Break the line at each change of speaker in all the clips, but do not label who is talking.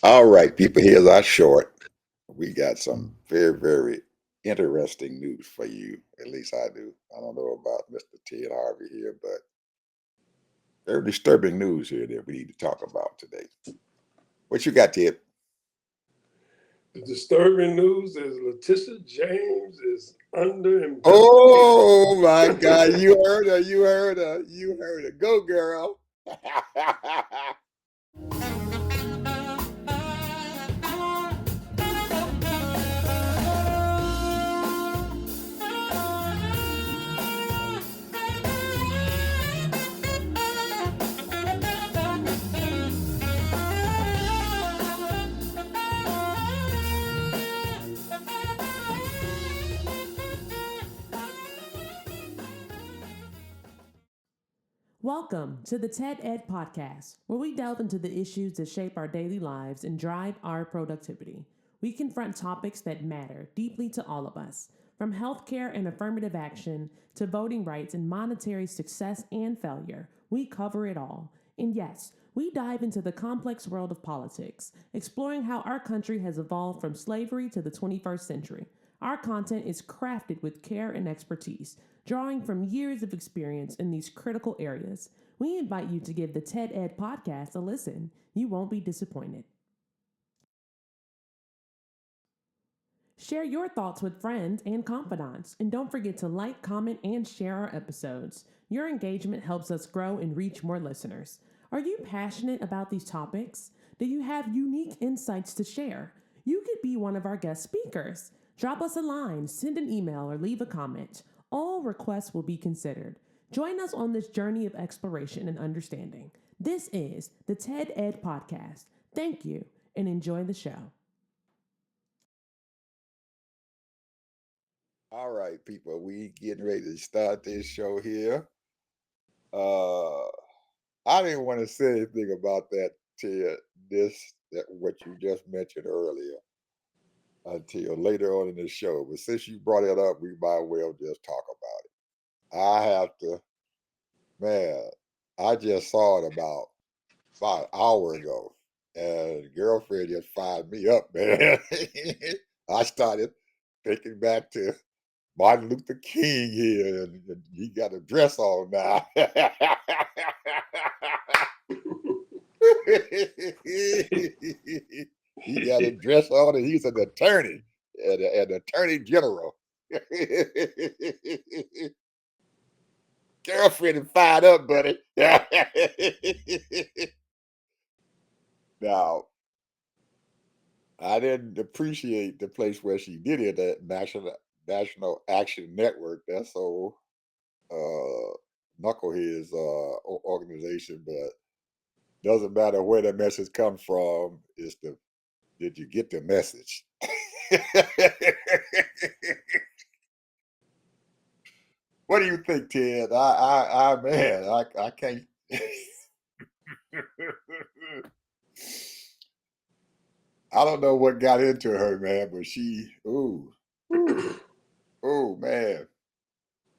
All right, people, here's our short. We got some very, very interesting news for you. At least I do. I don't know about Mr. Ted Harvey here, but very disturbing news here that we need to talk about today. What you got, Ted?
The disturbing news is Letitia James is under investigation.
Oh my God, you heard her, you heard her, you heard her. Go, girl.
Welcome to the TED Ed Podcast, where we delve into the issues that shape our daily lives and drive our productivity. We confront topics that matter deeply to all of us, from healthcare and affirmative action to voting rights and monetary success and failure. We cover it all. And yes, we dive into the complex world of politics, exploring how our country has evolved from slavery to the 21st century. Our content is crafted with care and expertise, drawing from years of experience in these critical areas. We invite you to give the TED Ed podcast a listen. You won't be disappointed. Share your thoughts with friends and confidants, and don't forget to like, comment, and share our episodes. Your engagement helps us grow and reach more listeners. Are you passionate about these topics? Do you have unique insights to share? You could be one of our guest speakers. Drop us a line, send an email, or leave a comment. All requests will be considered. Join us on this journey of exploration and understanding. This is the TED Ed Podcast. Thank you, and enjoy the show.
All right, people, we getting ready to start this show here. Uh, I didn't want to say anything about that till that what you just mentioned earlier until later on in the show. But since you brought it up, we might well just talk about it. I have to, man. I just saw it about an hour ago, and girlfriend just fired me up, man. I started thinking back to Martin Luther King here, and he got a dress on now. He got a dress on, and he's an attorney, an attorney general. Girlfriend is fired up, buddy. Now, I didn't appreciate the place where she did it at National Action Network. That's so uh, knuckleheads organization, but doesn't matter where the message comes from. Is the Did you get the message? What do you think, Ted? Man, I can't. I don't know what got into her, man, but ooh, oh, man.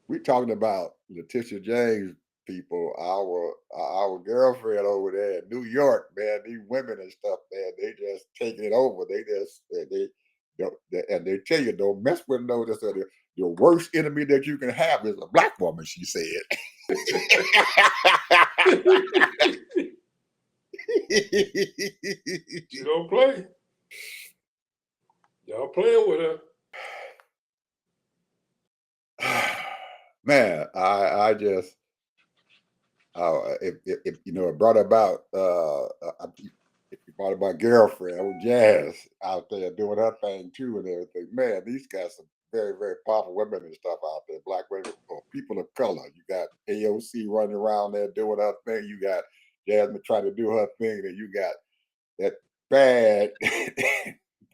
We talking about Letitia James, people. Our girlfriend over there in New York, man. These women and stuff, man. They just taking it over. They don't, and they tell you don't mess with no. This the worst enemy that you can have is a black woman. She said.
She don't play. Y'all playing with her.
Man, I just if you know it brought about if you brought about girlfriend, old Jazz out there doing her thing too and everything. Man, these guys some very very powerful women and stuff out there. Black women or people of color. You got AOC running around there doing her thing. You got Jasmine trying to do her thing. And you got that bad.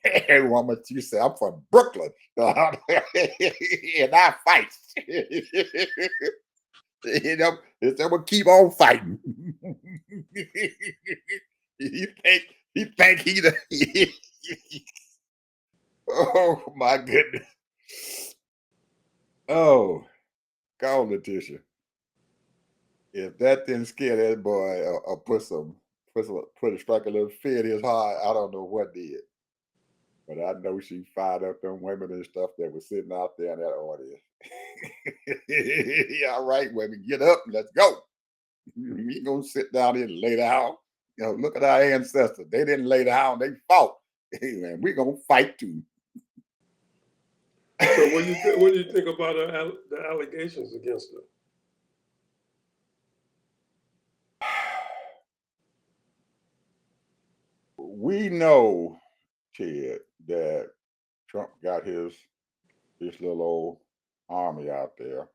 bad woman, you say I'm from Brooklyn, and I fight. You know, someone keep on fighting. he think he think he the oh my goodness. Oh, call Letitia. If that didn't scare that boy, or put some strike a little fear in his heart. I don't know what did, but I know she fired up them women and stuff that were sitting out there in that audience. Yeah, all right, women, get up and let's go. We ain't gonna sit down here and lay down. Look at our ancestors. They didn't lay down, they fought. And we're gonna fight too.
So what do you think about the allegations against her?
We know, Ted, that Trump got his little old army out there,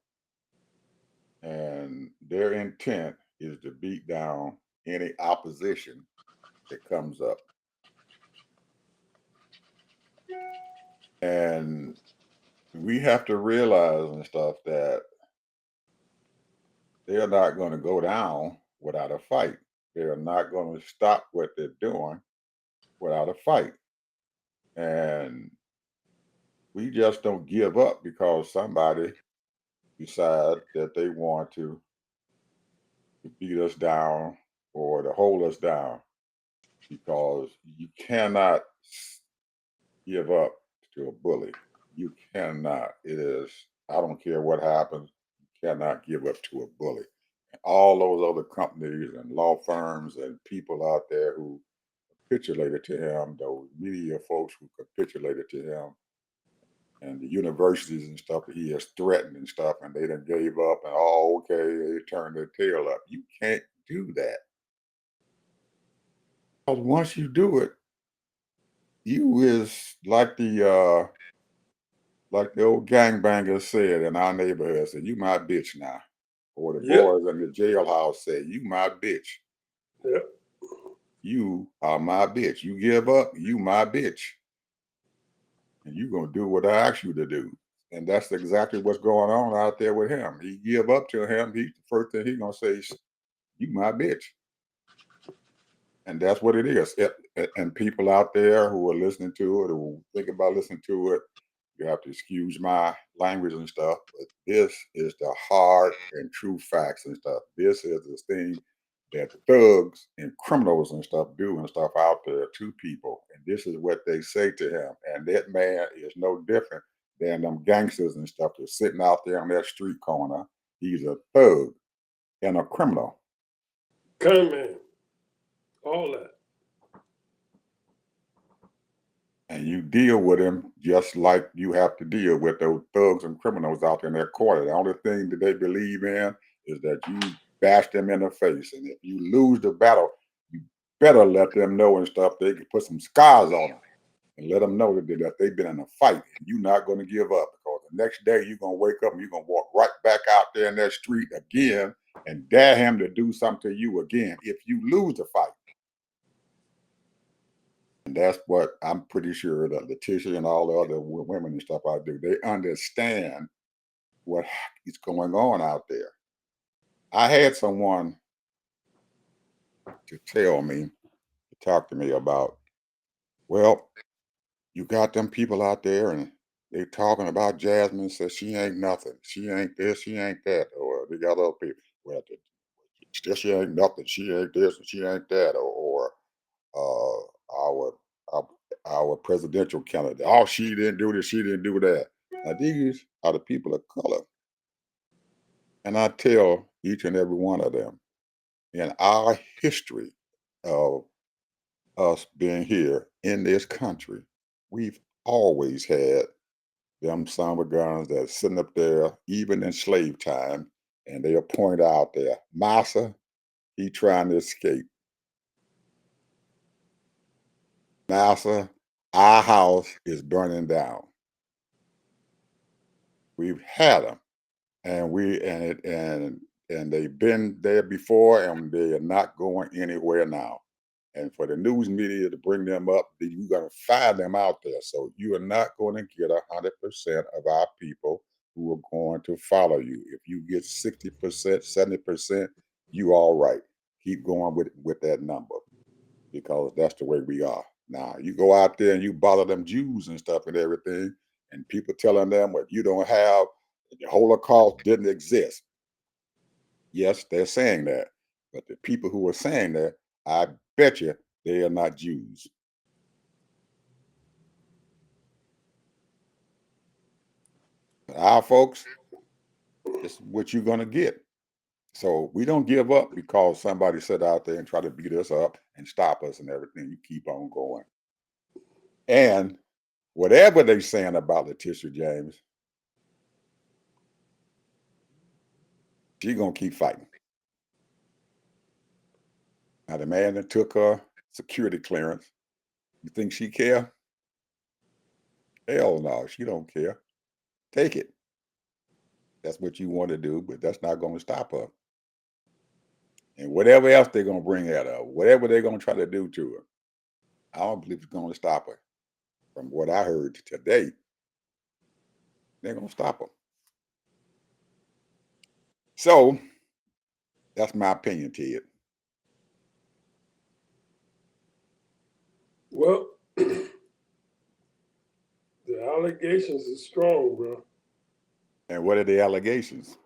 and their intent is to beat down any opposition that comes up. And we have to realize and stuff that they're not going to go down without a fight. They're not going to stop what they're doing without a fight. And we just don't give up because somebody decide that they want to beat us down or to hold us down, because you cannot give up to a bully. You cannot. It is, I don't care what happens, you cannot give up to a bully. All those other companies and law firms and people out there who capitulated to him, those media folks who capitulated to him, and the universities and stuff that he has threatened and stuff, and they done gave up and okay, they turned their tail up. You can't do that. Because once you do it, you is like the old gangbanger said in our neighborhood, said, "You my bitch now." Or the
Yep.
boys in the jailhouse said, "You my bitch.
Yep.
You are my bitch. You give up, you my bitch. And you gonna do what I ask you to do." And that's exactly what's going on out there with him. He give up to him. He, the first thing he gonna say is, "You my bitch." And that's what it is. And people out there who are listening to it, who think about listening to it, you have to excuse my language and stuff, but this is the hard and true facts and stuff. This is the thing that thugs and criminals and stuff do and stuff out there to people. And this is what they say to him. And that man is no different than them gangsters and stuff that's sitting out there on that street corner. He's a thug and a criminal.
Con man. All that.
And you deal with him just like you have to deal with those thugs and criminals out there in their corner. The only thing that they believe in is that you bash them in the face. And if you lose the battle, you better let them know and stuff. They can put some scars on them and let them know that they've been in a fight and you're not going to give up, because the next day you're going to wake up and you're going to walk right back out there in that street again and dare him to do something to you again if you lose the fight. And that's what I'm pretty sure that Letitia and all the other women and stuff out there, they understand what is going on out there. I had someone to talk to me about, well, you got them people out there and they talking about Jasmine, says she ain't nothing. She ain't this, she ain't that. Or they got other people, well, she ain't nothing. She ain't this and she ain't that. Or our, our our presidential candidate. Oh, she didn't do this, she didn't do that. Now these are the people of color. And I tell each and every one of them, in our history of us being here in this country, we've always had them son of a guns that's sitting up there, even in slave time, and they'll point out there, Massa, he trying to escape. Massa, our house is burning down. We've had them, and they've been there before, and they are not going anywhere now. And for the news media to bring them up, you're going to find them out there. So you are not going to get 100% of our people who are going to follow you. If you get 60%, 70%, you all right. Keep going with that number, because that's the way we are. Now, you go out there and you bother them Jews and stuff and everything, and people telling them what you don't have, the Holocaust didn't exist. Yes, they're saying that. But the people who are saying that I bet you they are not Jews. Our folks, this is what you're going to get. So we don't give up because somebody sit out there and try to beat us up and stop us and everything. You keep on going. And whatever they're saying about Letitia James, she's going to keep fighting. Now, the man that took her security clearance, you think she care? Hell no, she don't care. Take it. That's what you want to do, but that's not going to stop her. And whatever else they're going to bring at her, whatever they're going to try to do to her, I don't believe it's going to stop her. From what I heard today, they're going to stop her. So that's my opinion, Ted.
Well, the allegations is strong, bro.
And what are the allegations?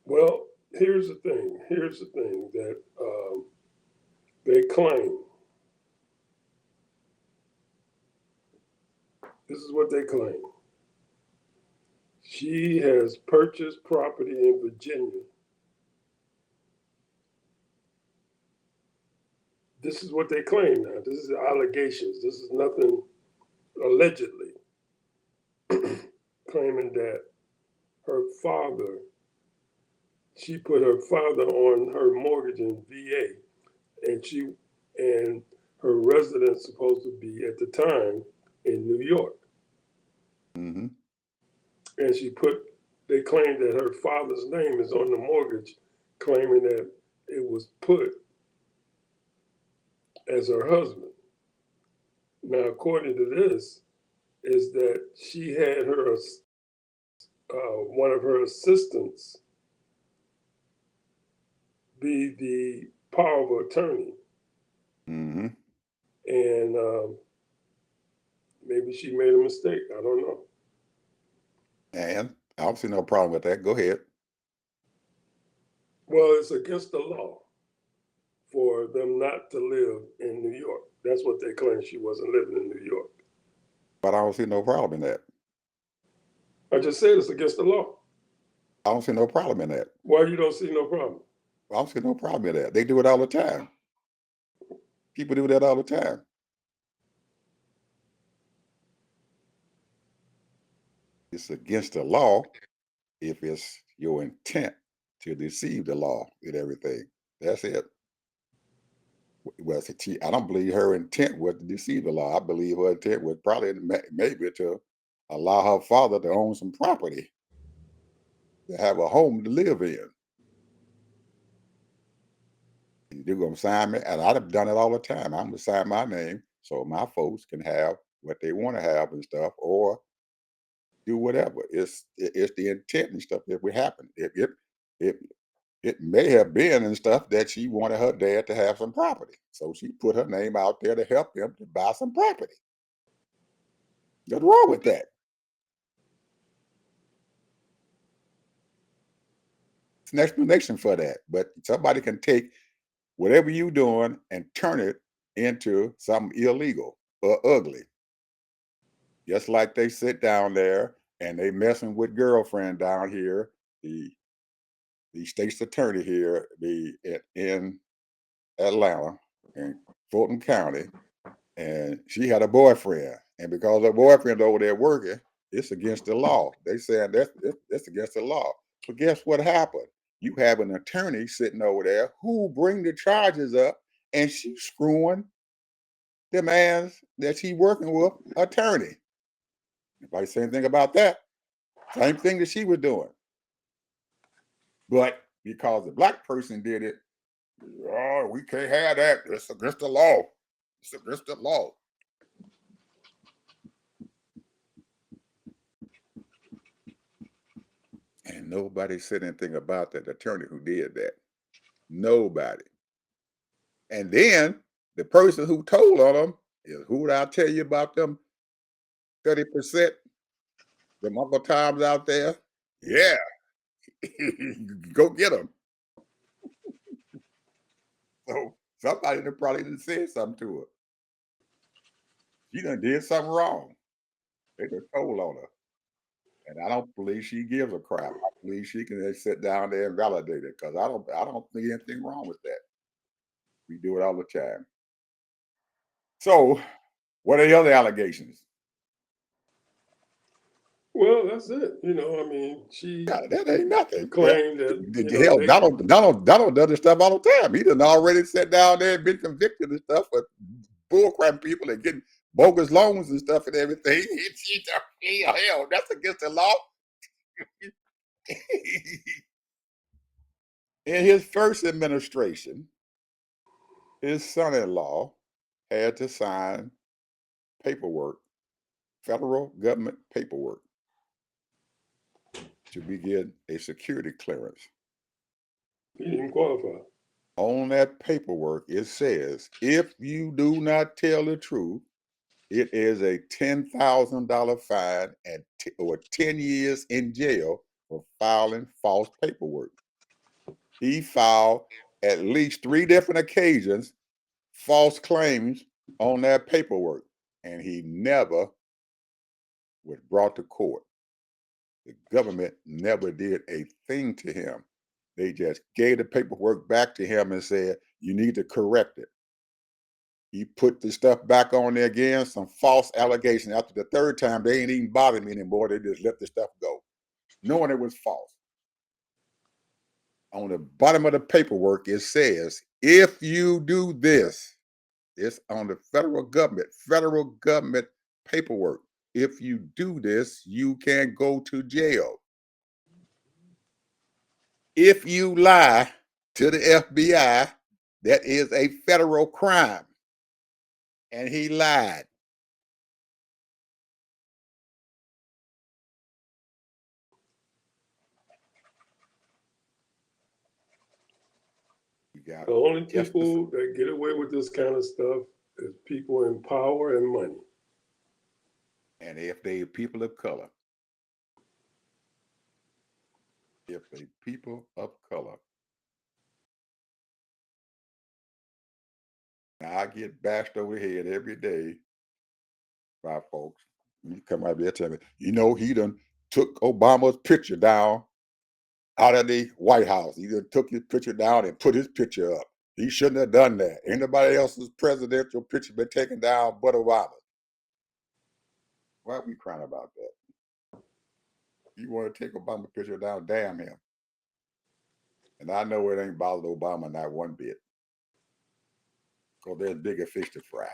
Well, here's the thing. That they claim. This is what they claim. She has purchased property in Virginia. This is what they claim now. This is allegations. This is nothing allegedly. Claiming that her father, she put her father on her mortgage in VA, and her residence supposed to be at the time in New York.
Mm-hmm.
And they claim that her father's name is on the mortgage, claiming that it was put as her husband. Now, according to this, is that she had her one of her assistants be the power of attorney,
Mm-hmm.
and maybe she made a mistake. I don't know.
And I don't see no problem with that. Go ahead.
Well, it's against the law for them not to live in New York. That's what they claim. She wasn't living in New York.
But I don't see no problem in that.
I just said it's against the law.
I don't see no problem in that.
Why you don't see no problem?
I don't see no problem in that. They do it all the time. People do that all the time. It's against the law if it's your intent to deceive the law and everything. That's it. Well, see, I don't believe her intent was to deceive the law. I believe her intent was probably maybe to allow her father to own some property, to have a home to live in. You're going to sign me, and I'd have done it all the time. I'm going to sign my name so my folks can have what they want to have and stuff, or do whatever. It's the intent and stuff that would happen. It may have been and stuff that she wanted her dad to have some property, so she put her name out there to help him to buy some property. What's wrong with that? It's an explanation for that, but somebody can take whatever you're doing and turn it into something illegal or ugly. Just like they sit down there and they messing with girlfriend down here, the state's attorney here, in Atlanta, in Fulton County, and she had a boyfriend, and because her boyfriend over there working, it's against the law. They saying that's against the law. So guess what happened? You have an attorney sitting over there who bring the charges up, and she's screwing the man that she working with attorney. Nobody say anything about that. Same thing that she was doing. But because the black person did it, oh, we can't have that. It's against the law. It's against the law. And nobody said anything about that attorney who did that. Nobody. And then the person who told on them is who did I tell you about them 30%? The Uncle Toms out there? Yeah. Go get them. So somebody done probably done said something to her. She done did something wrong. They done told on her. And I don't believe she gives a crap. I believe she can just sit down there and validate it because I don't think anything wrong with that. We do it all the time. So what are the other allegations?
Well, that's it. I mean, she
Yeah, that ain't nothing.
claimed that,
Hell,
they,
Donald does this stuff all the time. He done already sat down there and been convicted and stuff with bullcrap people and getting bogus loans and stuff and everything. Hell, that's against the law. In his first administration, his son-in-law had to sign paperwork, federal government paperwork, to begin a security clearance.
he didn't qualify.
On that paperwork, it says, if you do not tell the truth, it is a $10,000 fine and or 10 years in jail for filing false paperwork. He filed at least 3 different occasions false claims on that paperwork, and he never was brought to court. The government never did a thing to him. They just gave the paperwork back to him and said, you need to correct it. He put the stuff back on there again, some false allegations. After the third time, they ain't even bothering me anymore. They just let the stuff go, knowing it was false. On the bottom of the paperwork, it says, if you do this, it's on the federal government paperwork. If you do this, you can go to jail. If you lie to the FBI, that is a federal crime. And he lied. You got
The only
justice.
people that get away with this kind of stuff is people in power and money.
And if they people of color, if they people of color, now I get bashed over the head every day by folks. You come out there and tell me, he done took Obama's picture down out of the White House. He done took his picture down and put his picture up. He shouldn't have done that. Anybody else's presidential picture been taken down but Obama. Why are we crying about that? You want to take Obama's picture down, damn him. And I know it ain't bothered Obama not one bit. Because there's bigger fish to fry.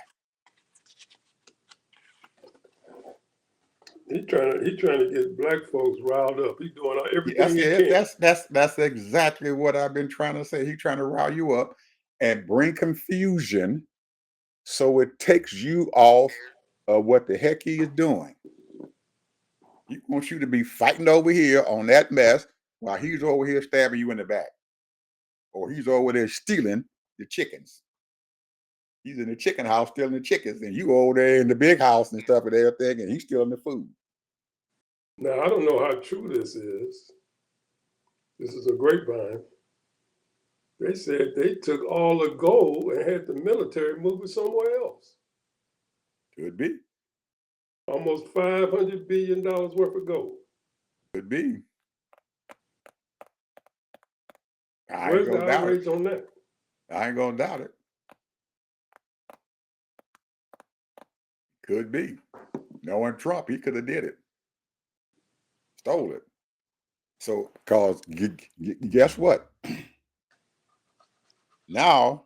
He trying to get black folks riled up. He's doing everything he can.
That's exactly what I've been trying to say. He's trying to rile you up and bring confusion so it takes you off of what the heck he is doing. He wants you to be fighting over here on that mess while he's over here stabbing you in the back. Or he's over there stealing the chickens. He's in the chicken house stealing the chickens, and you over there in the big house and stuff and everything, and he's stealing the food.
Now, I don't know how true this is. This is a grapevine. They said they took all the gold and had the military move it somewhere else.
Could be.
Almost $500 billion worth of gold.
Could be.
Where's the outrage on that?
I ain't gonna doubt it. Could be. Knowing Trump, he could have did it. Stole it. So, cause guess what? Now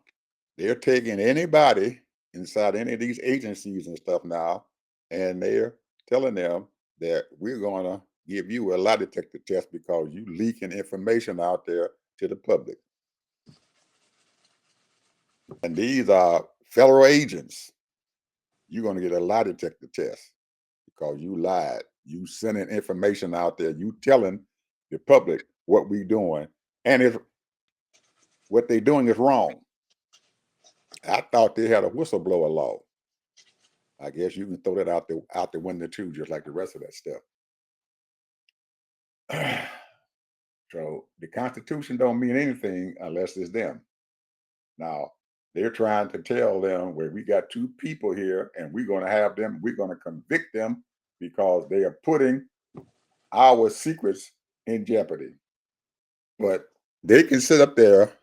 they're taking anybody inside any of these agencies and stuff now, and they're telling them that we're gonna give you a lie detector test because you leaking information out there to the public. And these are federal agents. You're gonna get a lie detector test because you lied. You sending information out there. You telling the public what we doing, and if what they're doing is wrong. I thought they had a whistleblower law. I guess you can throw that out the window too, just like the rest of that stuff. So the Constitution don't mean anything unless it's them. Now they're trying to tell them where we got two people here and we're going to have them, we're going to convict them because they are putting our secrets in jeopardy. But they can sit up there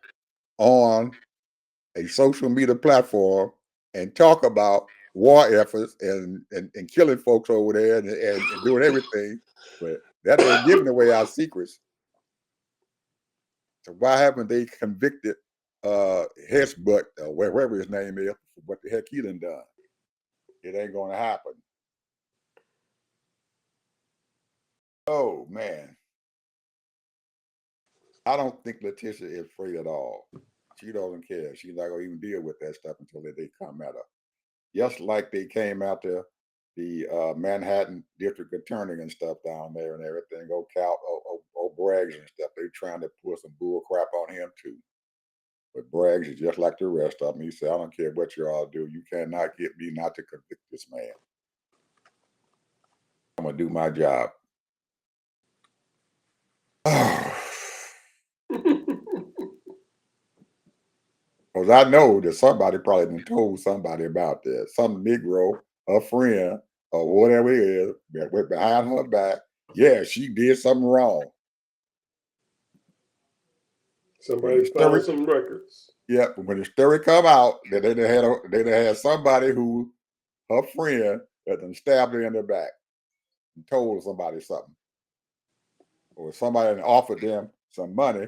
on a social media platform and talk about war efforts and killing folks over there and doing everything, but that ain't giving away our secrets. So why haven't they convicted Hesbutt or wherever his name is for what the heck he done? It ain't going to happen. Oh man, I don't think Letitia is free at all. She doesn't care. She's not gonna even deal with that stuff until they come at her. Just like they came after the Manhattan District Attorney and stuff down there and everything. Braggs and stuff. They trying to put some bull crap on him too. But Braggs is just like the rest of them. He said, "I don't care what you all do. You cannot get me not to convict this man. I'm gonna do my job." Because I know that somebody probably been told somebody about this. Some Negro, a friend, or whatever it is, that went behind her back. Yeah, she did something wrong.
Somebody found some records.
Yeah, when the story come out, that they had somebody who, her friend, that them stabbed her in the back and told somebody something. Or somebody offered them some money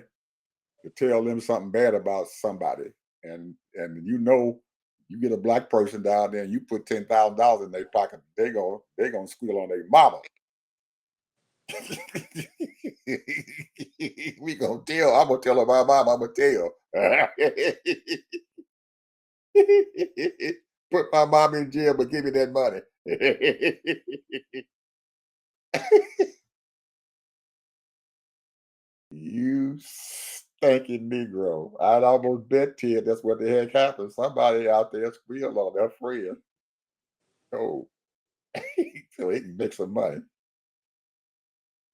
to tell them something bad about somebody. And you get a black person down there and you put $10,000 in their pocket, they gonna squeal on their mama. We gonna tell. I'm gonna tell her my mom. I'm gonna tell. Put my mom in jail, but give me that money. You stinking Negro. I'd almost bet to you that's what the heck happened. Somebody out there squealed on their friend. Oh, so he can make some money.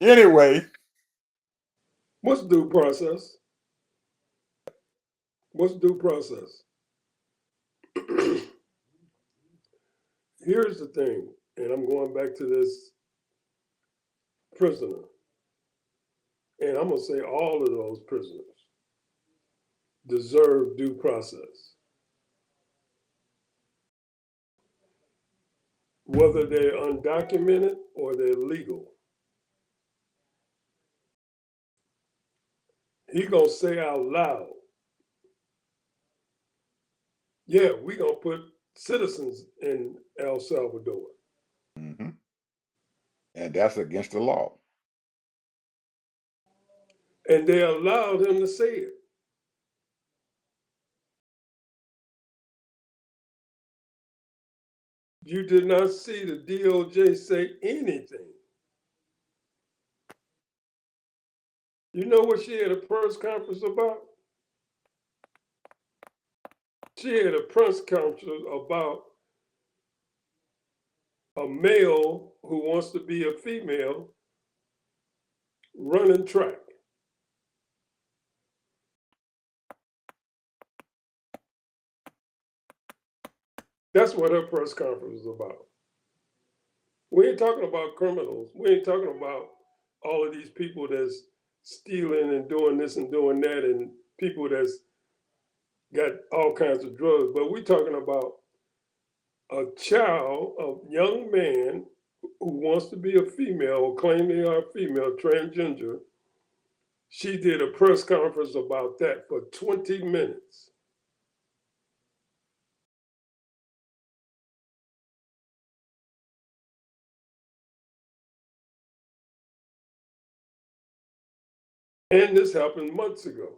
Anyway.
What's due process? What's due process? Here's the thing, and I'm going back to this prisoner. And I'm going to say all of those prisoners deserve due process. Whether they're undocumented or they're legal. He gonna say out loud, yeah, we gonna put citizens in El Salvador.
Mm-hmm. And that's against the law.
And they allowed him to say it. You did not see the DOJ say anything. You know what she had a press conference about? She had a press conference about a male who wants to be a female running track. That's what her press conference is about. We ain't talking about criminals. We ain't talking about all of these people that's stealing and doing this and doing that and people that's got all kinds of drugs. But we're talking about a child, a young man who wants to be a female or claim they are female, transgender. She did a press conference about that for 20 minutes. And this happened months ago.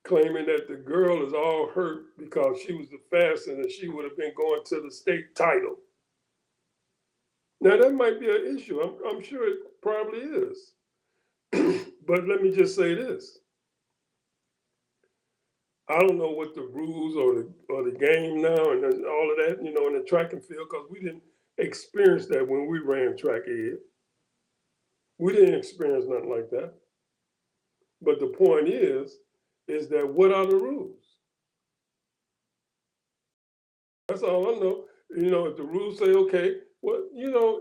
Claiming that the girl is all hurt because she was the fastest and she would have been going to the state title. Now, that might be an issue. I'm sure it probably is. But let me just say this. I don't know what the rules or the game now and all of that, in the track and field, because we didn't experience that when we ran track, Ed. We didn't experience nothing like that. But the point is that what are the rules? That's all I know. If the rules say okay, well,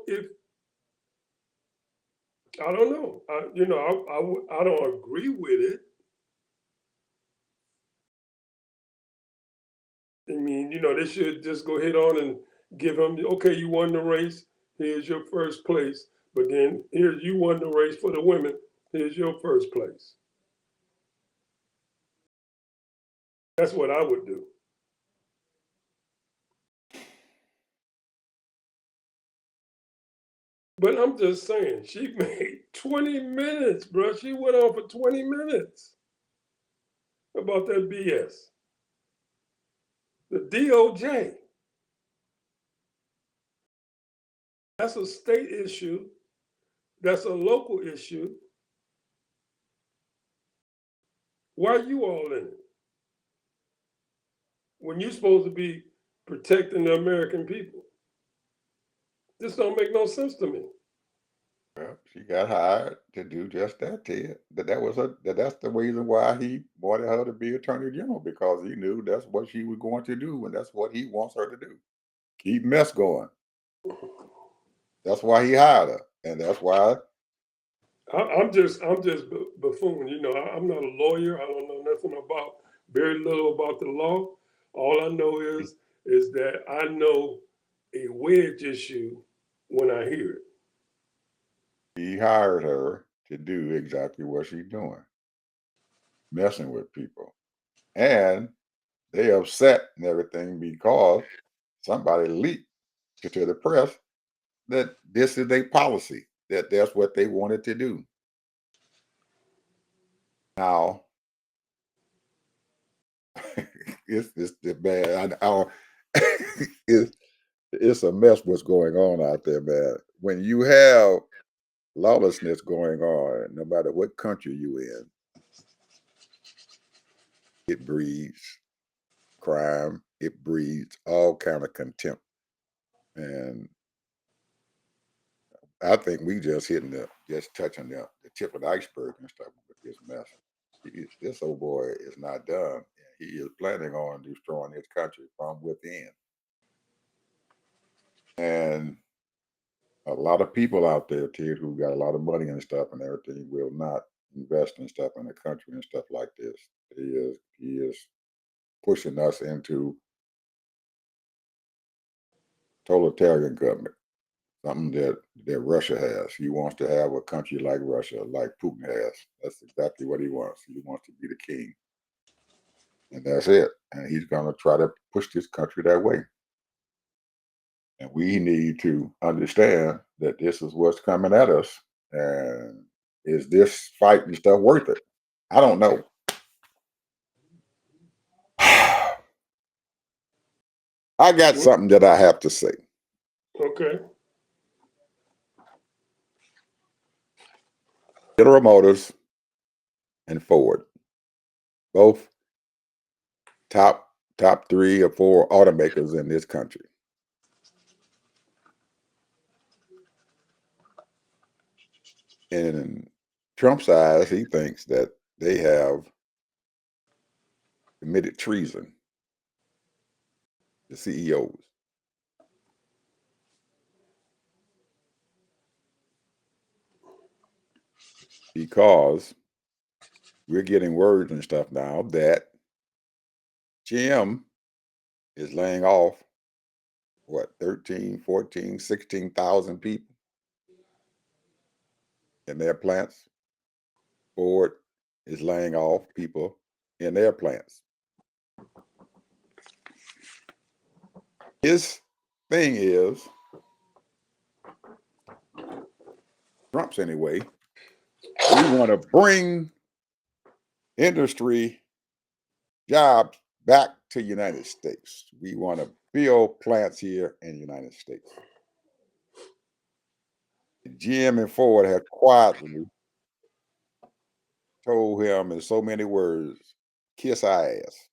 if I don't know, I don't agree with it. I mean, they should just go ahead on and give him, okay, you won the race. Here's your first place. But then here you won the race for the women. Here's your first place. That's what I would do. But I'm just saying, she made 20 minutes, bro. She went on for 20 minutes about that BS. The DOJ. That's a state issue. That's a local issue. Why are you all in it? When you're supposed to be protecting the American people. This don't make no sense to me.
Well, she got hired to do just that, Ted. That's the reason why he wanted her to be Attorney General, because he knew that's what she was going to do, and that's what he wants her to do. Keep mess going. That's why he hired her, and that's why
I'm just buffoon. I'm not a lawyer. I don't know nothing about, very little about the law. All I know is that I know a wedge issue when I hear it.
he hired her to do exactly what she's doing, messing with people. And they upset and everything because somebody leaked to the press that this is their policy, that that's what they wanted to do. Now, it's the bad. It's it's a mess what's going on out there, man. When you have lawlessness going on, no matter what country you in, it breeds crime. It breeds all kind of contempt, and I think we just touching the tip of the iceberg and stuff with this mess. This old boy is not done. He is planning on destroying his country from within. And a lot of people out there, Ted, who got a lot of money and stuff and everything, will not invest in stuff in the country and stuff like this. He is pushing us into totalitarian government, something that Russia has. He wants to have a country like Russia, like Putin has. That's exactly what he wants. He wants to be the king, and that's it. And he's going to try to push this country that way. And we need to understand that this is what's coming at us. And is this fight and stuff worth it? I don't know. I got something that I have to say.
Okay.
General Motors and Ford, both top 3 or 4 automakers in this country. In Trump's eyes, he thinks that they have committed treason, the CEOs, because we're getting words and stuff now that GM is laying off, what, 13, 14, 16,000 people in their plants. Ford is laying off people in their plants. His thing is, Trump's anyway, we want to bring industry jobs back to United States. We want to build plants here in the United States. GM and Ford have quietly told him in so many words, kiss our ass.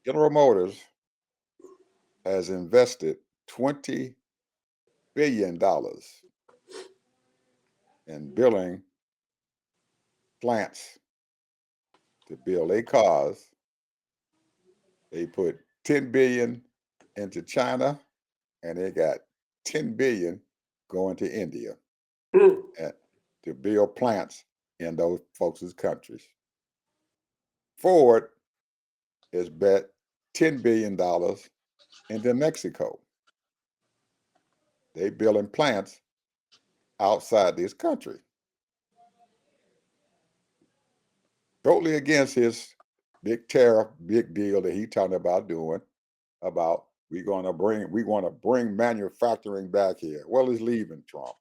General Motors has invested $20 billion in building plants to build their cars. They put 10 billion into China, and they got 10 billion going to India and to build plants in those folks' countries. Ford has bet $10 billion into Mexico. They building plants outside this country. Totally against his big tariff, big deal that he talking about doing about we want to bring manufacturing back here. Well, it's leaving Trump.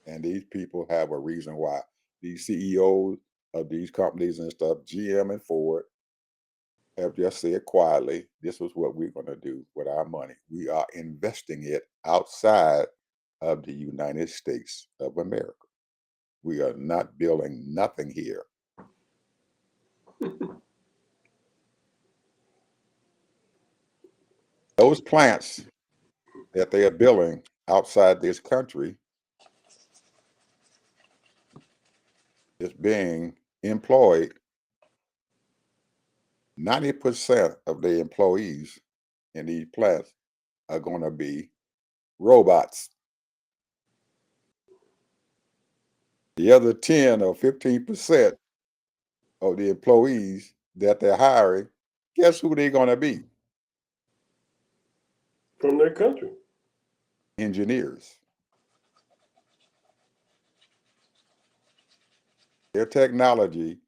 And these people have a reason why. These CEOs of these companies and stuff, GM and Ford, have just said quietly, this is what we're going to do with our money. We are investing it outside of the United States of America. We are not building nothing here. Those plants that they are building outside this country is being employed. 90% of the employees in these plants are going to be robots. The other 10 or 15% of the employees that they're hiring, guess who they're going to be?
From their country.
Engineers. Their technology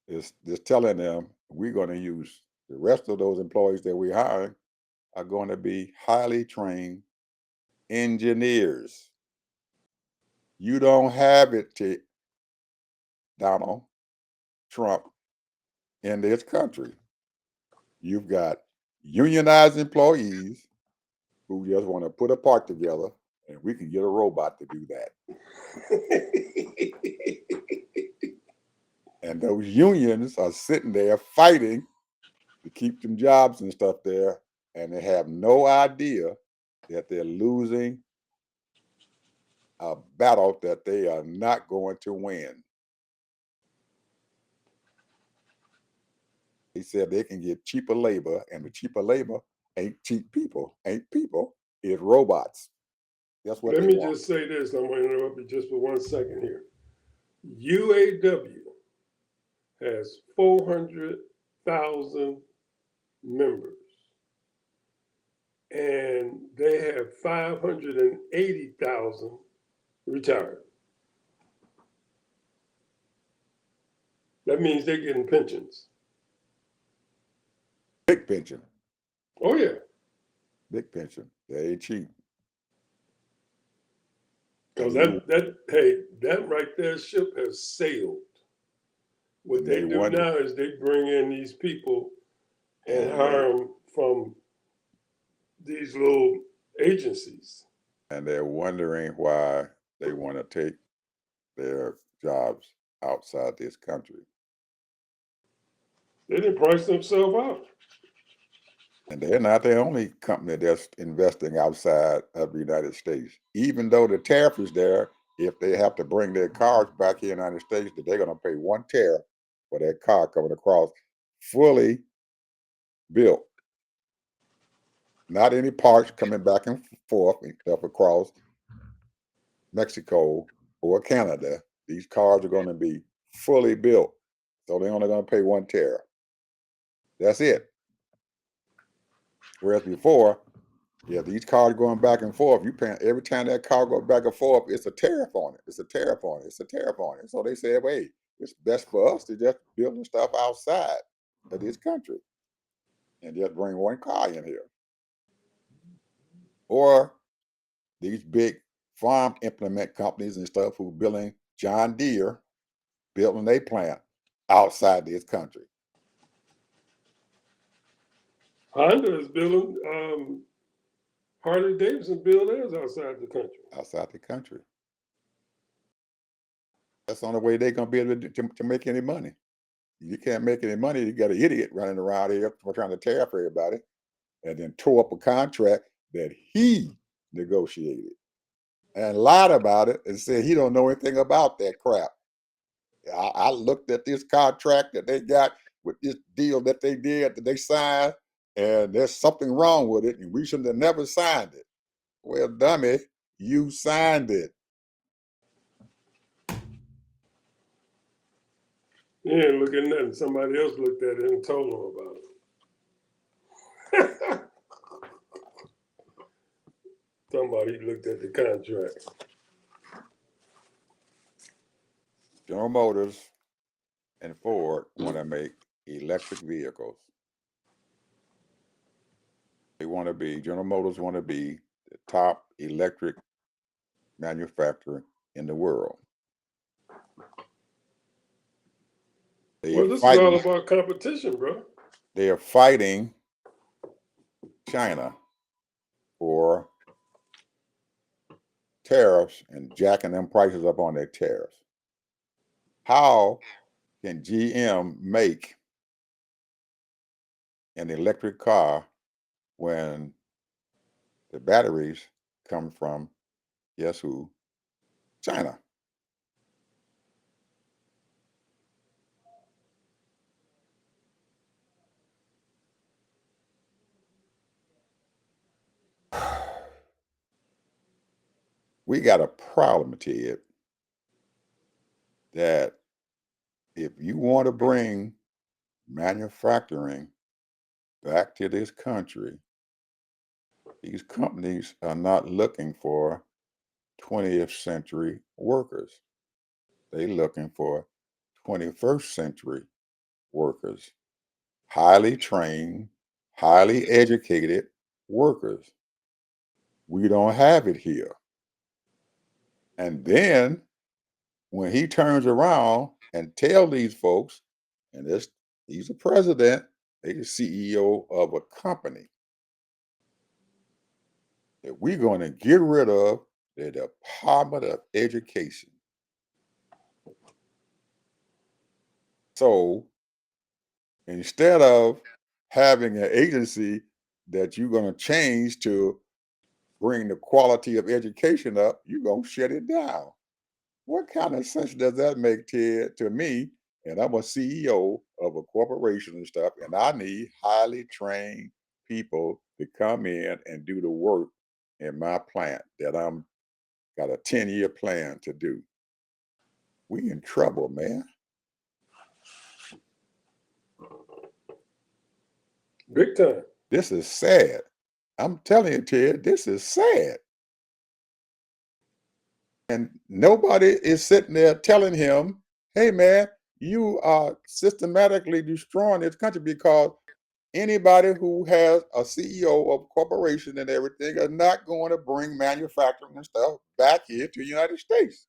is telling them we're going to use the rest of those employees that we're hiring are going to be highly trained engineers. You don't have it, Donald Trump, in this country. You've got unionized employees who just want to put a part together, and we can get a robot to do that. And those unions are sitting there fighting to keep them jobs and stuff there, and they have no idea that they're losing a battle that they are not going to win. He said they can get cheaper labor, and the cheaper labor ain't cheap people, it's robots. That's what
Let
they
me
want.
just say this. I'm going to interrupt you just for 1 second here. UAW has 400,000 members, and they have 580,000 retired. That means they're getting pensions.
Big pension.
Oh, yeah.
Big pension. They ain't cheap.
Because
And
that right there, ship has sailed. What they do
wonder,
now is they bring in these people and
and
hire them from these little agencies.
they're wondering why they want to take their jobs outside this country.
They didn't price themselves out.
And they're not the only company that's investing outside of the United States. Even though the tariff is there, if they have to bring their cars back here in the United States, they're going to pay one tariff for that car coming across fully built. Not any parts coming back and forth and stuff across Mexico or Canada. These cars are going to be fully built. So they're only going to pay one tariff. That's it. Whereas before, yeah, these cars going back and forth. You pay every time that car goes back and forth, it's a tariff on it. It's a tariff on it. It's a tariff on it. So they said, wait, it's best for us to just build the stuff outside of this country and just bring one car in here. Or these big farm implement companies and stuff who building John Deere, building a plant outside this country.
Honda is building, Harley Davidson build theirs outside the country.
Outside the country. That's the only way they're going to be able to make any money. You can't make any money. You got an idiot running around here trying to tariff everybody and then tore up a contract that he negotiated. and lied about it and said he don't know anything about that crap. I looked at this contract that they got with this deal that they did, that they signed, and there's something wrong with it, and we should have never signed it. Well, dummy, you signed it.
He ain't look at nothing. Somebody else looked at it and told him about it. Somebody looked at the contract.
General Motors and Ford want to make electric vehicles. General Motors want to be the top electric manufacturer in the world.
Well, this is all about competition, bro.
They are fighting China for tariffs and jacking them prices up on their tariffs. How can GM make an electric car when the batteries come from, guess who? China. We got a problem, Ted, that if you want to bring manufacturing back to this country, these companies are not looking for 20th century workers. They're looking for 21st century workers, highly trained, highly educated workers. We don't have it here. And then when he turns around and tell these folks, and he's a president, he's the CEO of a company, that we're going to get rid of the Department of Education. So instead of having an agency that you're going to change to bring the quality of education up, you're going to shut it down. What kind of sense does that make, Ted, to me? And I'm a CEO of a corporation and stuff, and I need highly trained people to come in and do the work in my plant that I'm got a 10-year plan to do. We in trouble, man.
Big time.
This is sad. I'm telling you, Ted, this is sad. And nobody is sitting there telling him, hey, man, you are systematically destroying this country because anybody who has a CEO of a corporation and everything is not going to bring manufacturing and stuff back here to the United States.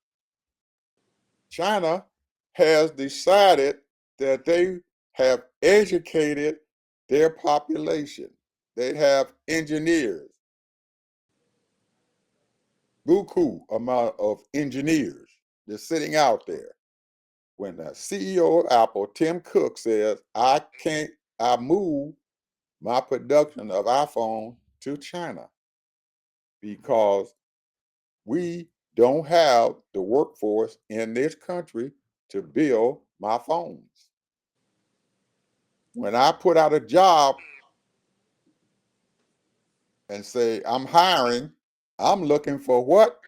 China has decided that they have educated their population. They have engineers, buku amount of engineers just sitting out there. When the CEO of Apple, Tim Cook, says, I move my production of iPhone to China because we don't have the workforce in this country to build my phones. When I put out a job and say I'm hiring, I'm looking for what?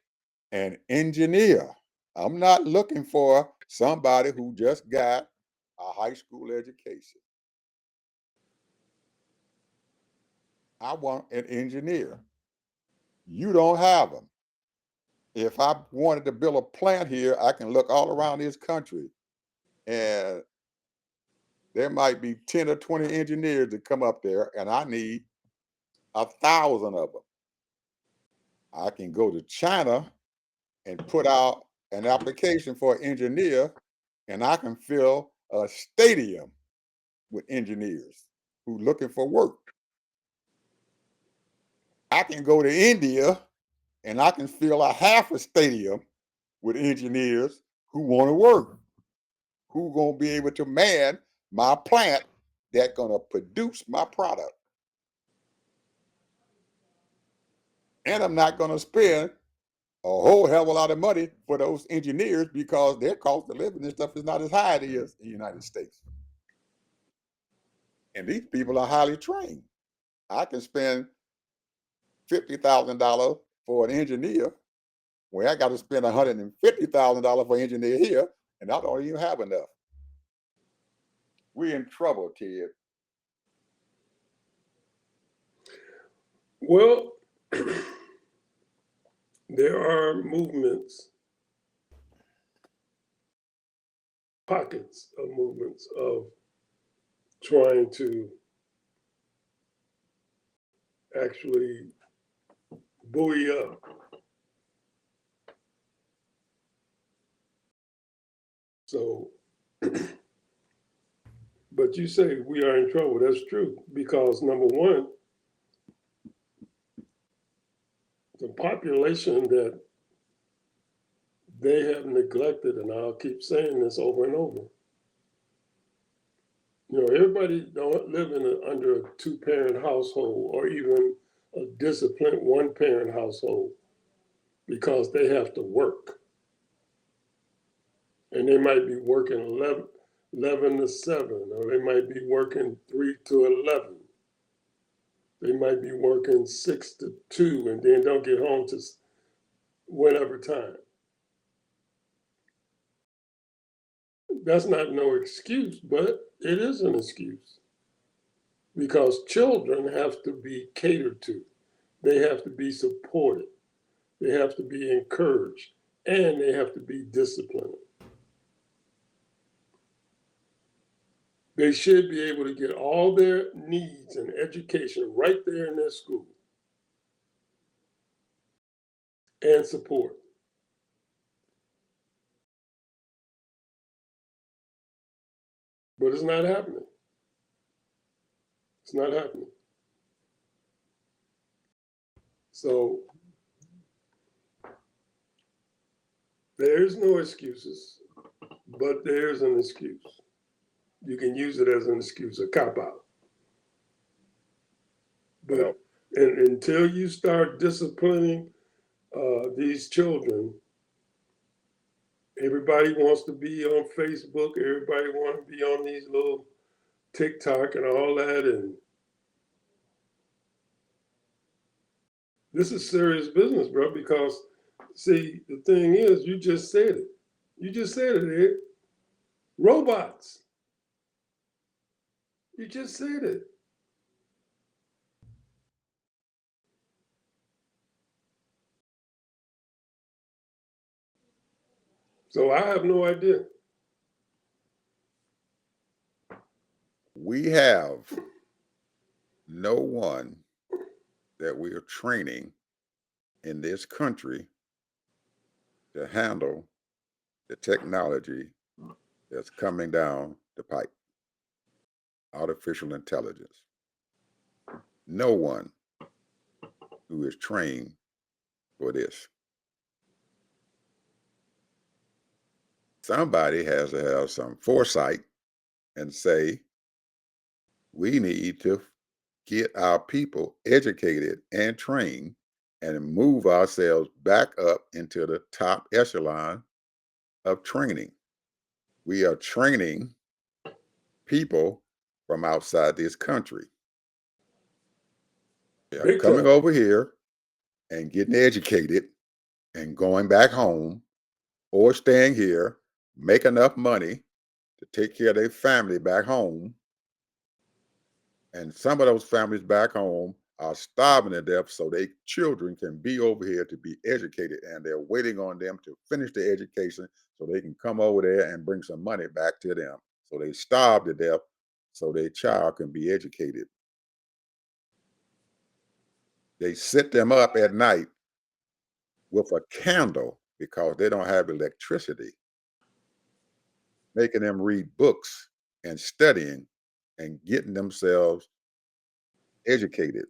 An engineer. I'm not looking for somebody who just got a high school education. I want an engineer. You don't have them. If I wanted to build a plant here, I can look all around this country and there might be 10 or 20 engineers that come up there, and I need 1,000 of them. I can go to China and put out an application for an engineer, and I can fill a stadium with engineers who are looking for work. I can go to India and I can fill a half a stadium with engineers who want to work, who going to be able to man my plant that's going to produce my product. And I'm not going to spend a whole hell of a lot of money for those engineers because their cost of living and stuff is not as high as it is in the United States. And these people are highly trained. I can spend $50,000 for an engineer when I got to spend $150,000 for an engineer here, and I don't even have enough. We're in trouble, Ted.
Well, there are movements, pockets of movements of trying to actually buoy up so but you say we are in trouble. That's true, because number one, the population that they have neglected, and I'll keep saying this over and over. Everybody don't live under a two-parent household or even a disciplined one-parent household because they have to work. And they might be working 11 to 7, or they might be working 3 to 11. They might be working 6 to 2 and then don't get home to whatever time. That's not no excuse, but it is an excuse because children have to be catered to. They have to be supported. They have to be encouraged, and they have to be disciplined. They should be able to get all their needs and education right there in their school and support. But it's not happening. It's not happening. So there's no excuses, but there's an excuse. You can use it as an excuse, a cop-out. But until you start disciplining these children, everybody wants to be on Facebook. Everybody wants to be on these little TikTok and all that. And this is serious business, bro, because, see, the thing is, you just said it. You just said it, Ed. Robots. You just said it. So I have no idea.
We have no one that we are training in this country to handle the technology that's coming down the pipe. Artificial intelligence. No one who is trained for this. Somebody has to have some foresight and say, we need to get our people educated and trained and move ourselves back up into the top echelon of training. We are training people from outside this country. They are coming over here and getting educated and going back home or staying here, make enough money to take care of their family back home. And some of those families back home are starving to death so their children can be over here to be educated, and they're waiting on them to finish their education so they can come over there and bring some money back to them. So they starve to death so their child can be educated. They sit them up at night with a candle because they don't have electricity, making them read books and studying and getting themselves educated.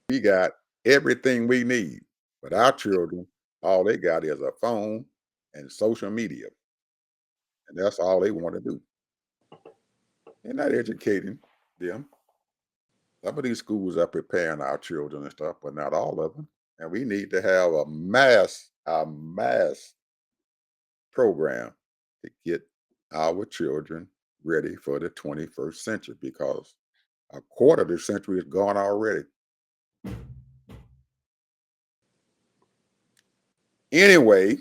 We got everything we need, but our children, all they got is a phone and social media. And that's all they want to do. They're not educating them. Some of these schools are preparing our children and stuff, but not all of them. And we need to have a mass program to get our children ready for the 21st century, because a quarter of the century is gone already. Anyway,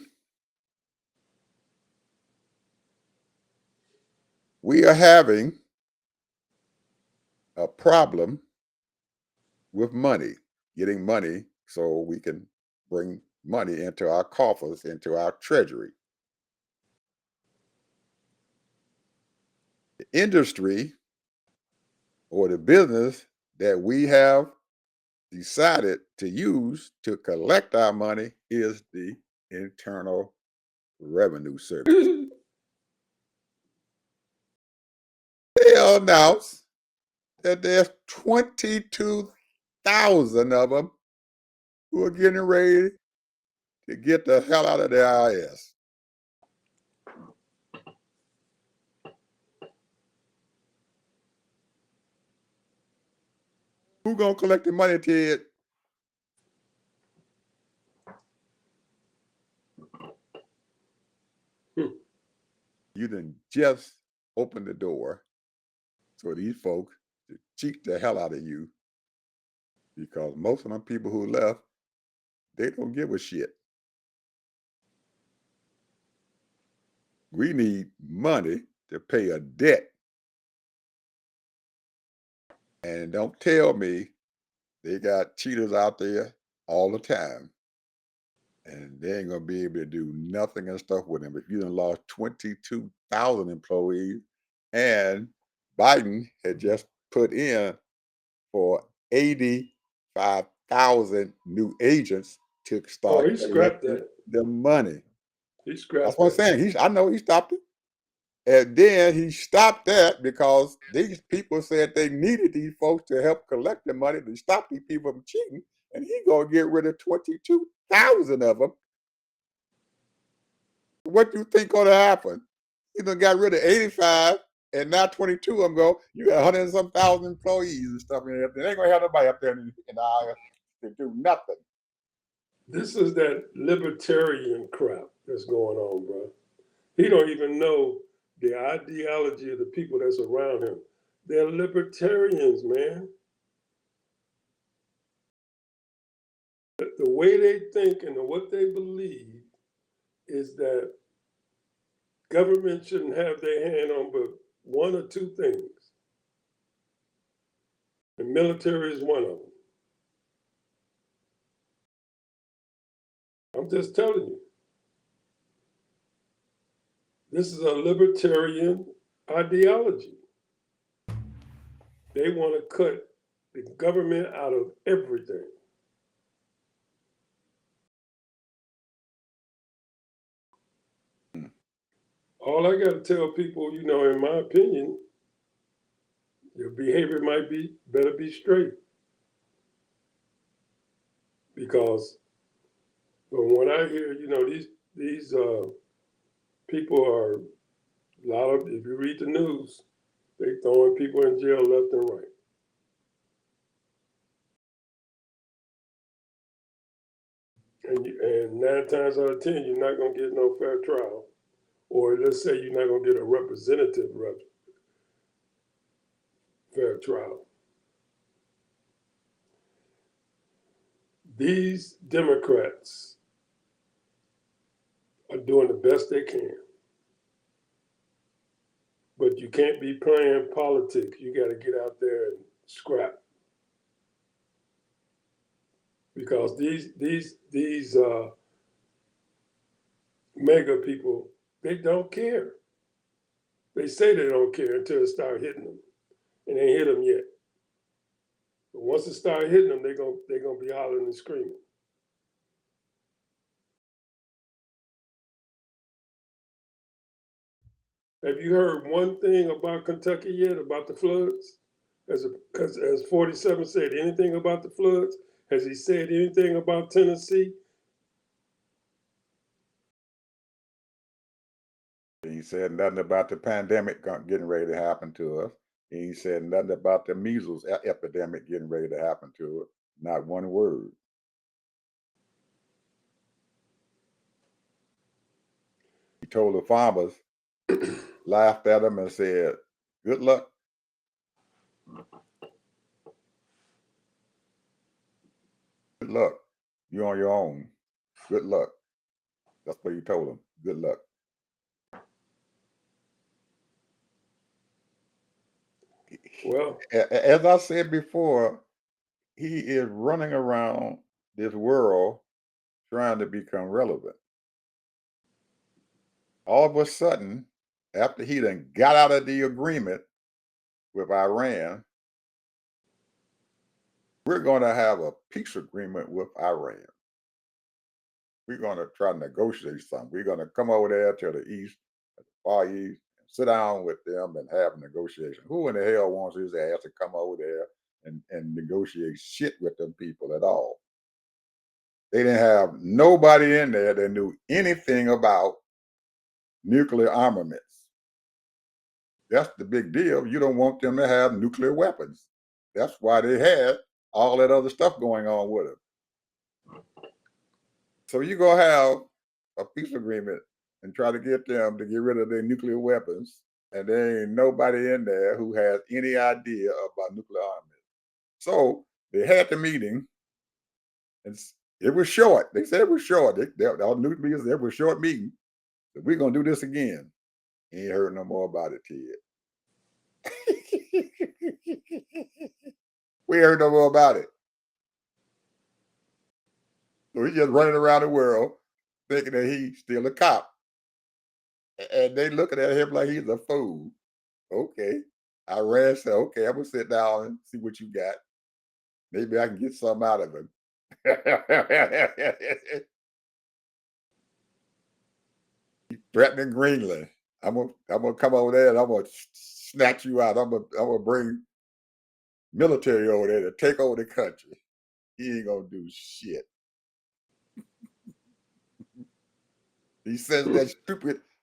we are having a problem with money, getting money so we can bring money into our coffers, into our treasury. The industry or the business that we have decided to use to collect our money is the Internal Revenue Service. They announced that there's 22,000 of them who are getting ready to get the hell out of the IRS. Who gonna collect the money, Ted? You done just opened the door for these folks to cheat the hell out of you, because most of them people who left, they don't give a shit. We need money to pay a debt. And don't tell me they got cheaters out there all the time, and they ain't gonna be able to do nothing and stuff with them. If you done lost 22,000 employees, and Biden had just put in for 85,000 new agents to
Oh,
start
he scrapped
collecting
that.
the money.
He
That's
scrapped
what I'm
that.
saying. I know he stopped it. And then he stopped that because these people said they needed these folks to help collect the money to stop these people from cheating. And he gonna get rid of 22,000 of them. What do you think gonna happen? He done got rid of 85, and now 22 of them go. You got 100 and some thousand employees and stuff. And they ain't gonna have nobody up there in the IRS to do nothing.
This is that libertarian crap that's going on, bro. He don't even know the ideology of the people that's around him. They're libertarians, man. The way they think and what they believe is that government shouldn't have their hand on but one or two things. The military is one of them. I'm just telling you. This is a libertarian ideology. They want to cut the government out of everything. All I got to tell people, in my opinion, your behavior might be better be straight. Because from what I hear, these people are a lot of. If you read the news, they throwing people in jail left and right. And 9 times out of 10, you're not gonna get no fair trial, or let's say you're not gonna get a representative fair trial. These Democrats are doing the best they can. But you can't be playing politics. You got to get out there and scrap. Because these mega people, they don't care. They say they don't care until it start hitting them, and they hit them yet. But once it start hitting them, they're gonna be hollering and screaming. Have you heard one thing about Kentucky yet, about the floods? As 47 said, anything about the floods? Has he said anything about Tennessee?
He said nothing about the pandemic getting ready to happen to us. He said nothing about the measles epidemic getting ready to happen to us. Not one word. He told the farmers, laughed at them and said, good luck. Good luck. You're on your own. Good luck. That's what he told them. Good luck.
Well,
As I said before, he is running around this world trying to become relevant. All of a sudden, after he done got out of the agreement with Iran, we're going to have a peace agreement with Iran. We're going to try to negotiate something. We're going to come over there to the east, the far east, and sit down with them and have a negotiation. Who in the hell wants his ass to come over there and negotiate shit with them people at all? They didn't have nobody in there that knew anything about nuclear armaments. That's the big deal. You don't want them to have nuclear weapons. That's why they had all that other stuff going on with them. So you go have a peace agreement and try to get them to get rid of their nuclear weapons, and there ain't nobody in there who has any idea about nuclear armaments. So they had the meeting, and it was short. They said it was short. All news media said it was a short meeting. So we're gonna do this again. Ain't heard no more about it, Ted. We heard no more about it. So he's just running around the world thinking that he's still a cop. And they looking at him like he's a fool. Okay. Iran said, okay, I'm going to sit down and see what you got. Maybe I can get something out of him. He's threatening Greenland. I'm gonna come over there and I'm gonna snatch you out. I'm gonna bring military over there to take over the country. He ain't gonna do shit. He sends that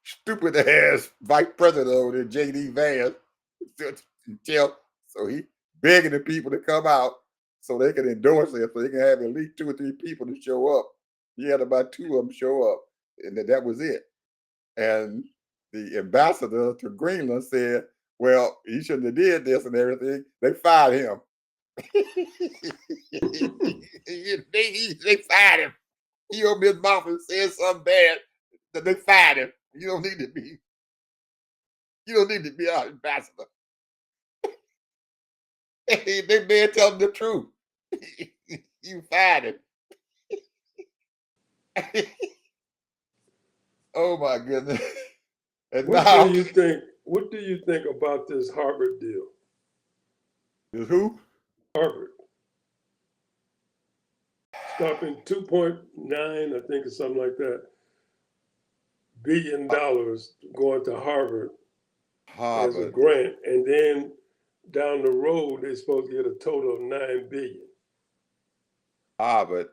stupid ass vice president over there, J.D. Vance, so he begging the people to come out so they can endorse it, so they can have at least 2 or 3 people to show up. He had about 2 of them show up, and that was it. And the ambassador to Greenland said, well, he shouldn't have did this and everything. They fired him. they fired him. He opened his mouth and said something bad that they fired him. You don't need to be our ambassador. They man tell him the truth. You fired him. Oh my goodness. And
what
now
do you think? What do you think about this Harvard deal?
is who?
Harvard stopping 2.9, I think, or something like that, $1 billion going to Harvard as a
Harvard.
grant, and then down the road they're supposed to get a total of $9 billion.
Harvard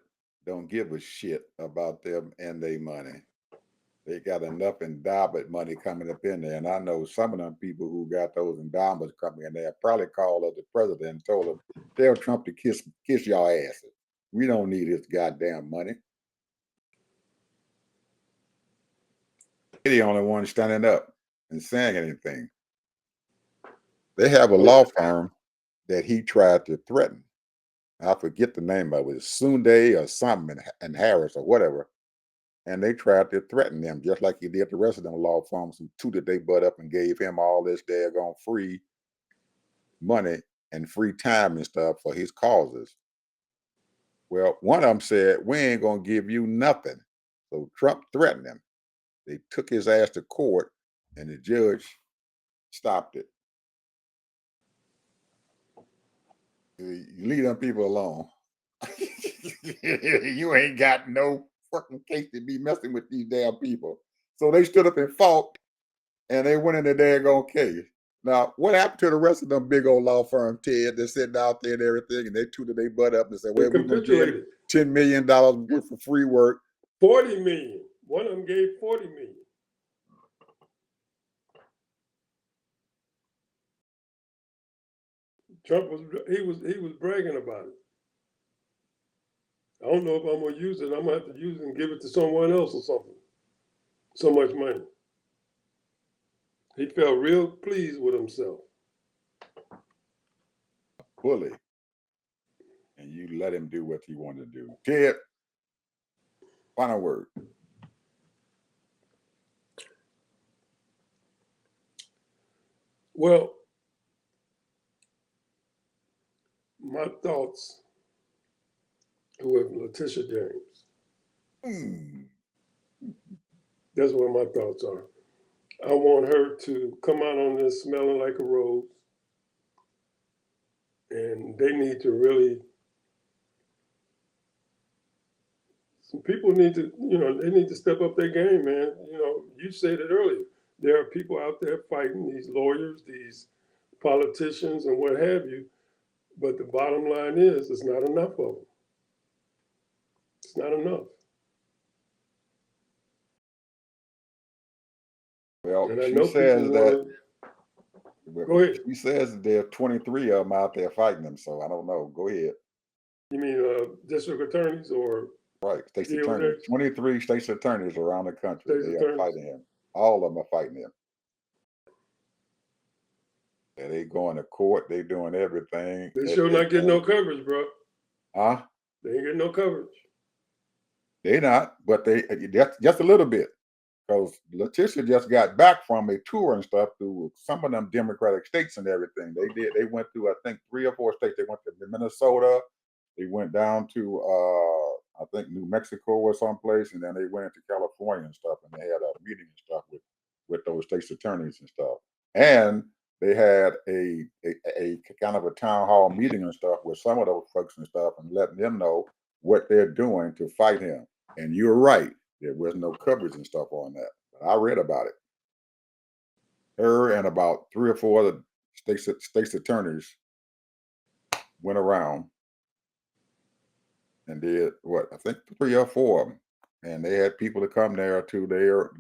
don't give a shit about them and their money. They got enough endowment money coming up in there. And I know some of them people who got those endowments coming in there probably called up the president and told him, tell Trump to kiss y'all asses. We don't need his goddamn money. He's the only one standing up and saying anything. They have a law firm that he tried to threaten. I forget the name of it. Sunday or something and Harris or whatever. And they tried to threaten them just like he did the rest of them law firms who tooted their butt up and gave him all this daggone free money and free time and stuff for his causes. Well, one of them said, we ain't going to give you nothing. So Trump threatened him. They took his ass to court and the judge stopped it. You leave them people alone. You ain't got no fucking case to be messing with these damn people. So they stood up and fought, and they went in the daggone case. Now, what happened to the rest of them big old law firm, Ted, that's sitting out there and everything, and they tooted their butt up and said, well, we're going to give $10 million worth of free work.
40 million. One of them gave 40 million. Trump was bragging about it. I don't know if I'm gonna use it. I'm gonna have to use it and give it to someone else or something. so much money. He felt real pleased with himself.
Bully. And you let him do what he wanted to do. Ted, final word.
Well, my thoughts with Letitia James.
Hmm.
That's what my thoughts are. I want her to come out on this smelling like a rose. And they need to really, some people need to, they need to step up their game, man. You said it earlier. There are people out there fighting, these lawyers, these politicians, and what have you. But the bottom line is, it's not enough of them. It's not enough.
Well,
And I
she
know people
says that.
Go ahead.
She says there are 23 of them out there fighting them. So I don't know. Go ahead.
You mean district attorneys or
Right, state's
DOJ?
attorneys. 23 state's attorneys around the country.
State's
They are
attorneys.
fighting him. All of them are fighting him. And they going to court. They doing everything.
They sure not getting no coverage, bro.
Huh?
They ain't getting no coverage.
They not, but they just a little bit. Because Letitia just got back from a tour and stuff through some of them Democratic states and everything. They went through, I think, 3 or 4 states. They went to Minnesota. They went down to I think New Mexico or someplace, and then they went into California and stuff, and they had a meeting and stuff with those state's attorneys and stuff. And they had a kind of a town hall meeting and stuff with some of those folks and stuff, and letting them know what they're doing to fight him. And you're right, there was no coverage and stuff on that. But I read about it. Her and about 3 or 4 other state's attorneys went around and did what, I think 3 or 4 of them, and they had people to come there to their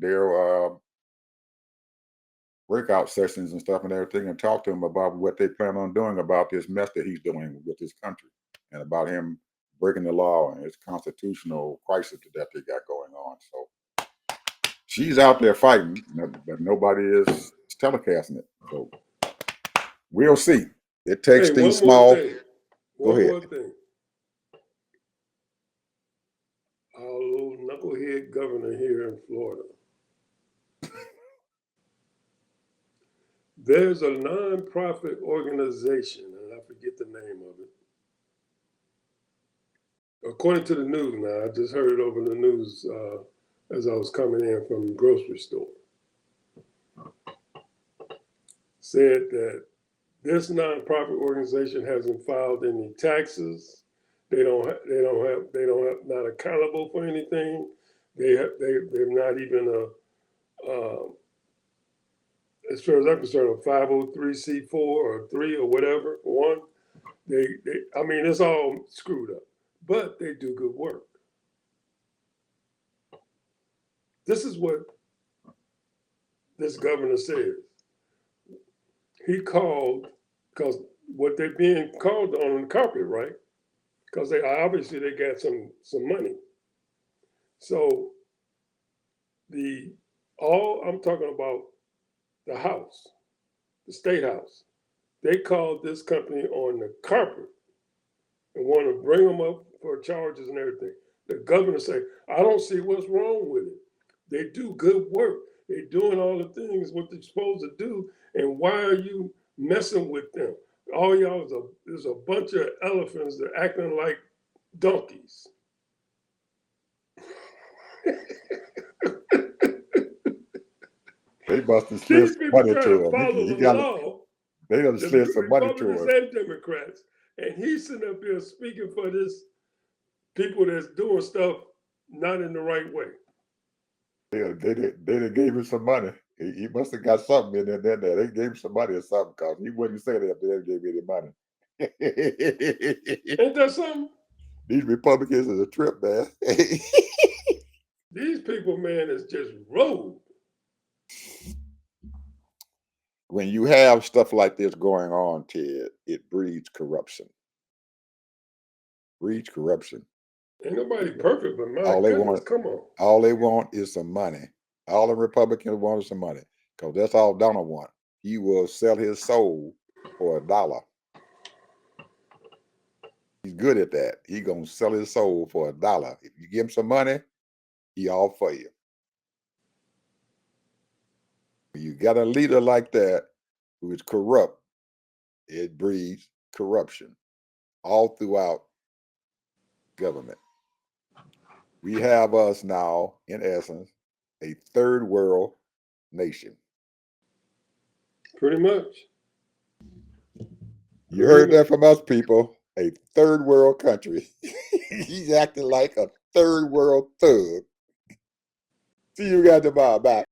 breakout sessions and stuff and everything, and talk to him about what they plan on doing about this mess that he's doing with this country, and about him breaking the law and his constitutional crisis that they got going on. So she's out there fighting, but nobody is telecasting it. So we'll see. It takes
Hey,
things
one more
small.
thing.
Go ahead.
One more thing. Our little knucklehead governor here in Florida. There's a nonprofit organization, and I forget the name of it. According to the news now, I just heard it over the news as I was coming in from the grocery store. Said that this nonprofit organization hasn't filed any taxes. They're not accountable for anything. They're not even as far as I'm concerned, a 503c4 or 3 or whatever, 1. I mean, it's all screwed up, but they do good work. This is what this governor says. He called, because what they're being called on the carpet, right? Because they obviously got some money. So I'm talking about the house, the state house. They called this company on the carpet and want to bring them up for charges and everything. The governor say, I don't see what's wrong with it. They do good work. They're doing all the things what they're supposed to do. And why are you messing with them? All y'all is a bunch of elephants that are acting like donkeys.
They must have slid
These
some
people
money
trying
to
to
him.
follow
He
the
got
law.
They done
The
slid some money to
Republicans
him.
and Democrats. And he's sitting up here speaking for this people that's doing stuff not in the right way.
Yeah, they gave him some money. He must have got something in there. They gave him some money or something, because he wouldn't say that if they didn't give any money.
Ain't that something?
These Republicans is a trip, man.
These people, man, is just rogue.
When you have stuff like this going on, Ted, it breeds corruption. Breeds corruption.
Ain't nobody perfect, but my
All they
goodness,
want,
come on.
all they want is some money All the Republicans wanted some money because that's all Donald want. He will sell his soul for $1. He's good at that. He gonna sell his soul for $1. If you give him some money, he all for you. When you got a leader like that who is corrupt, it breeds corruption all throughout government. We have us now, in essence, a third world nation.
Pretty much.
You heard that from us, people. A third world country. He's acting like a third world thug. See you guys tomorrow. Bye.